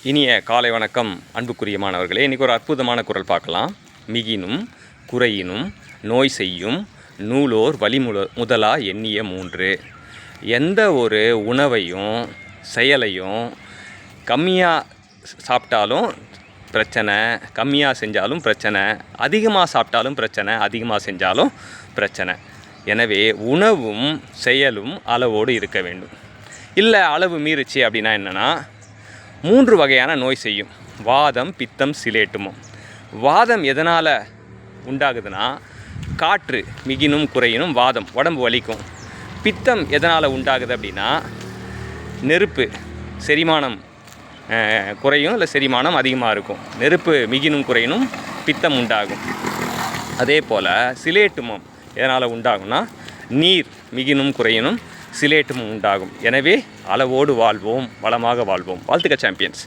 இனிய காலை வணக்கம் அன்புக்குரிய மாணவர்களே. இன்றைக்கி ஒரு அற்புதமான குறள் பார்க்கலாம். மிகினும் குறையினும் நோய் செய்யும் நூலோர் முதலா எண்ணிய மூன்று. எந்த ஒரு உணவையும் செயலையும் கம்மியாக சாப்பிட்டாலும் பிரச்சனை, கம்மியாக செஞ்சாலும் பிரச்சனை, அதிகமாக சாப்பிட்டாலும் பிரச்சனை, அதிகமாக செஞ்சாலும் பிரச்சனை. எனவே உணவும் செயலும் அளவோடு இருக்க வேண்டும். இல்லை அளவு மீறிச்சு அப்படின்னா என்னென்னா, 3 வகையான நோய் செய்யும். வாதம், பித்தம், சிலேட்டுமம். வாதம் எதனால் உண்டாகுதுன்னா, காற்று மிகினும் குறையினும் வாதம், உடம்பு வலிக்கும். பித்தம் எதனால் உண்டாகுது அப்படின்னா, நெருப்பு, செரிமானம் குறையும், இல்லை செரிமானம் அதிகமாக இருக்கும். நெருப்பு மிகினும் குறையினும் பித்தம் உண்டாகும். அதே போல் சிலேட்டுமம் எதனால் உண்டாகும்னா, நீர் மிகினும் குறையினும் சிலேட்டுமம் உண்டாகும். எனவே அளவோடு வாழ்வோம், வளமாக வாழ்வோம். வாழ்த்துக்கள் சாம்பியன்ஸ்.